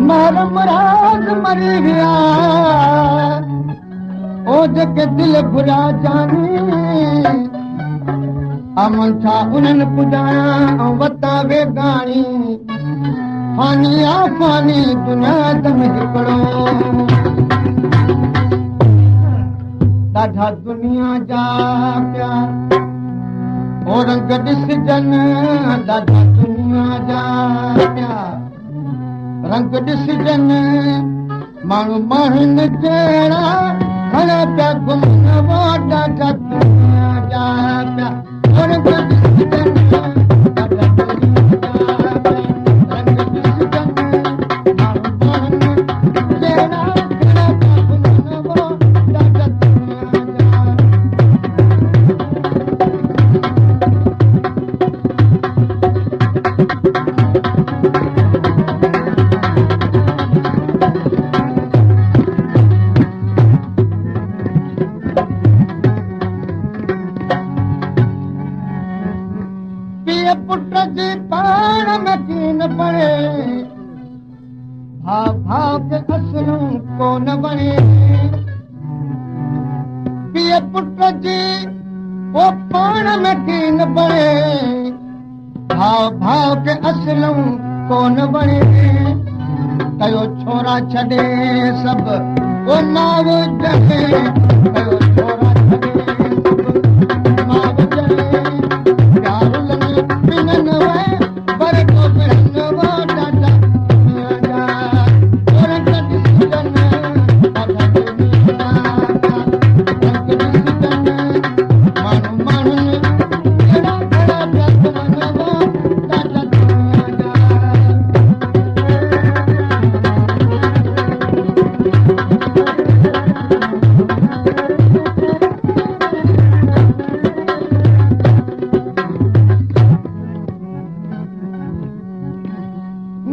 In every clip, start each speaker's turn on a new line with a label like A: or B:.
A: मरमराज मरी गया ओ जेके दिल घुरा जानी अमन छा उन्हनि पुॼाया ऐं वता वेगाणी फानी आ फानी दुनिया दम हिकिड़ो ॾाढा दुनिया जा प्यार ओ रंग ॾिसजनि ॾाढा दुनिया जा प्यार रंग ॾिसजनि माण्हू माण्हुनि जहिड़ा खड़ा पिया घुमनि वो ॾाढा दुनिया जा प्यार ओ रंग ॾिसजनि ॾाढा दुनिया जा प्यार रंग ॾिसजनि माण्हू माण्हुनि जहिड़ा खड़ा पिया घुमनि वो ॾाढा दुनिया जा पुट जी पाण में कीन पड़े भाव भाव के असलूं कोन बणे पीअ पुट जी वो पाण में कीन पड़े भाव भाव के असलूं कोन बणे कयो छोरा छॾे सभु वो माव जहे कयो छोरा छॾे सभु माव जहे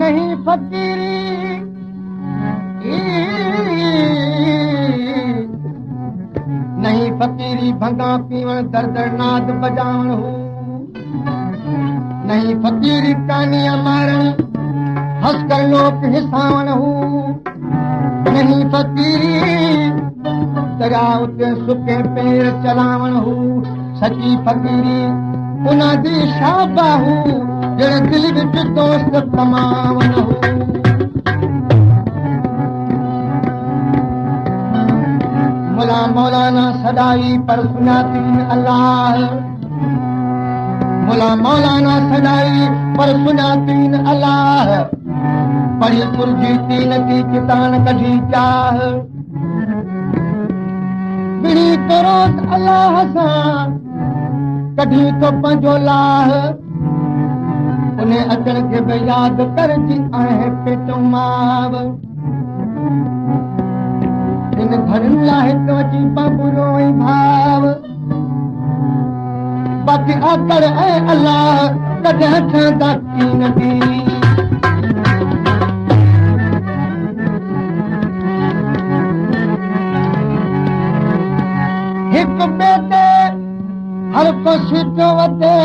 A: नहीं फकीरी नहीं फकीरी भंगा पीवण दर नाद बजावण हूं नहीं फकीरी कानिया मारण हंसकर लोक हिसावण हूं नहीं फकीरी दरियाव ते सुके पेर चलावण हूं सची फकीरी उन्हां दी शाबाहू जड़ दिल विच दोस्त कमावन हो मुला मौलाना सदाई पर सुनातीन अल्लाह मुला मौलाना सदाई पर सुनातीन अल्लाह पढ़ी कुर्जी तीन की कितान कढी चाह बिड़ी तो रोज अल्लाह सां कढी तो पंहिंजो लाह उन्हें अचण खे बि यादि करजी आहे पेटो माव इन घरनि लाइ हिकु अजीब बुरो ई भाव बाक़ी आकड़ ऐं अलाह कॾहिं ठहंदा कीन दी हिकु ॿिए ते हर को सिधो वधे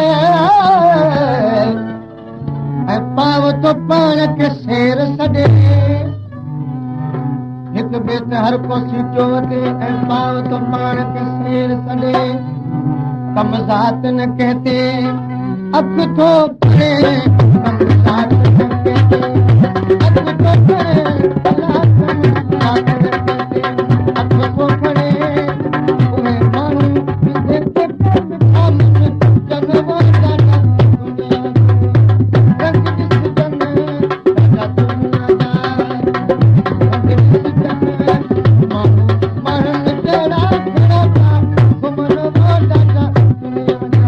A: पाव तो पाण के शेर सॾे हिकु ॿिए ते हर को सीटो वधे ऐं पाव तो पाण के शेर सॾे कम ज़ात न कहते अख थो परे कम ज़ात न कहते अख थो परे ज़ात न कहते अख थो परे उहे माण्हू जेके मिठा मन जगवा ॾाढा दुनिया रंग ॾिसजनि ॾाढा दुनिया जा रंग ॾिसजनि माण्हू माण्हुनि जहिड़ा खड़ा था घुमनि वो ॾाढा दुनिया जा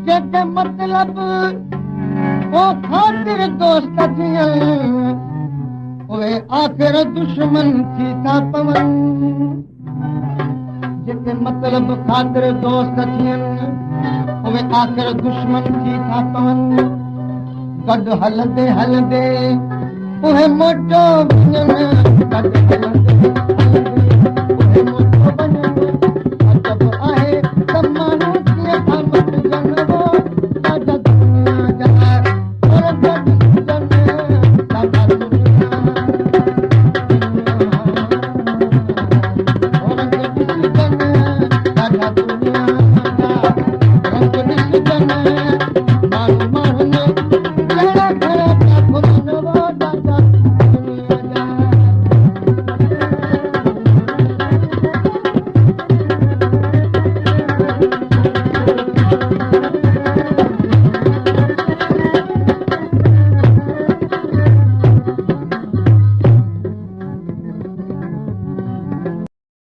A: जेके मतलब ओ खातिर दोस्त थियनि उहे आख़िर दुश्मन थी था पवनि जेके मतिलब ख़ातिर दोस्त थियनि उहे आख़िर दुश्मन थी था पवनि गॾु हलंदे हलंदे उहे मोटो वञनि गॾु